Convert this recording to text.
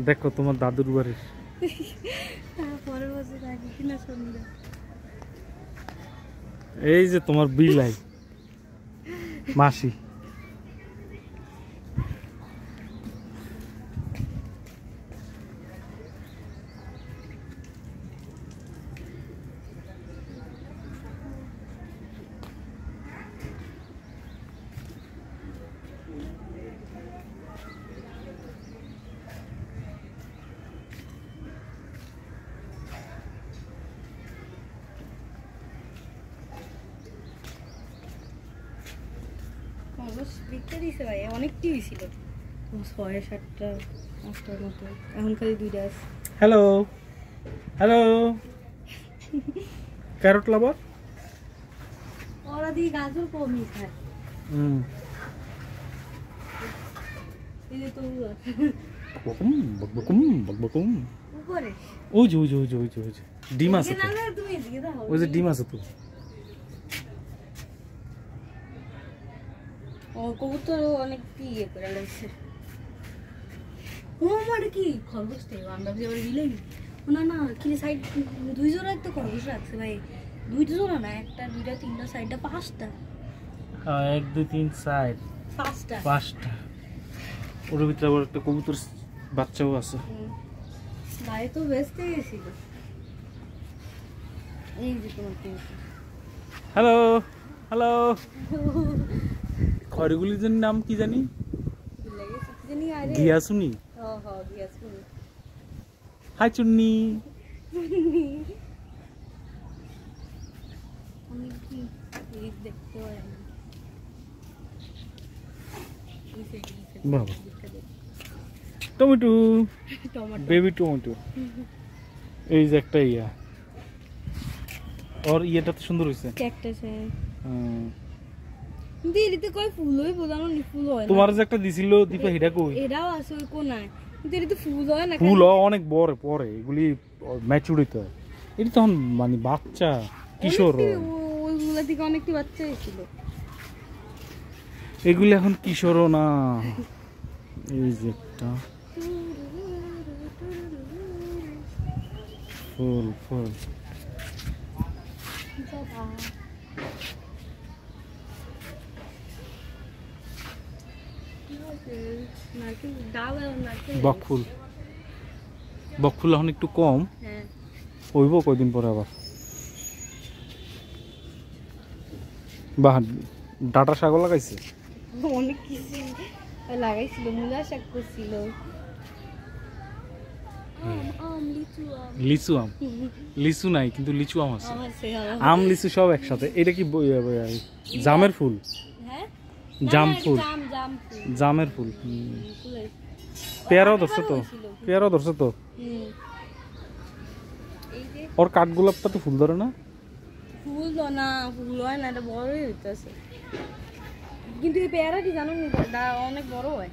দেখো তোমার দাদুর বাড়ির এই যে তোমার বিলাই মাসি। অনেক টিভি ছিল, 6-7টা 8টার মতো, এখন খালি 2টা আছে। হ্যালো হ্যালো ক্যারট লাভার। ওরা দিয়ে গাজর কমই খায়। এই যে তো বকবকুম বকবকুম বকবকুম উপরে ওই যে ওই যে ওই যে ওই যে ওই যে ডিম আছে তো, তুমি এদিকে দাও, ওই যে ডিম আছে তো। ও কবুতর অনেক ইয়ে করে লাগছে। ও মানে কি খরগোশ থেকে আমরা যে রিলে না না কি সাইড 2 জোড়া তো খরগোশ রাখছে ভাই, 2 জোড়া না, 1টা 2টা 3টা 4টা 5টা। হ্যাঁ 1 2 3 4 5টা। ওর ভিতরে আবার একটা কবুতর বাচ্চাও আছে। ভাই তো ব্যস্ত গেছিল। এই যে তোমার হ্যালো হ্যালো খড়গুলির নাম কি জানি, গিয়াসুনি। গিয়াসুনি। হাই চুন্নি। আমি কি দেখতে পাই বাবা টমেটো, বেবি টমেটো। এই যে একটা ইয়া, और ये तो সুন্দর হইছে ক্যাকটাস। দিদিতে কই ফুল হই বোঝানো নি, ফুল হয় না। তোমার যে একটা দিছিল দীপা হিডা কই? এটাও আছে ওই কোনায়, কিন্তু এটাতে ফুল হয় না। ফুল অনেক বড় পরে, এগুলি ম্যাচুর হইতে হয়। এটা তখন মানে বাচ্চা কিশোর, ওইগুলা থেকে অনেকটি বাচ্চা ছিল। এগুলি এখন কিশোরও না। এই যে একটা ফুল ফুল বকফুল। বকফুল এখন একটু কম হইব কয়দিন পরে আবার। বাহ ডাটা শাক লাগাইছে, অনেক কিছু লাগাইছিল, মূলা শাক করছিল, লিচু আম। লিচু নাই কিন্তু লিচু আম আছে। আম লিচু সব একসাথে। এটা কি জামের ফুল? জাম ফুল, জামের ফুল। পেয়ারাও ধরছে তো, পেয়ারাও ধরছে তো। ওর কাঠগোলাপটা তো ফুল ধরে না? ফুল না, ফুল হয় না, এটা বড়ই হইতেছে। কিন্তু এই পেয়ারাটি জানো অনেক বড় হয়।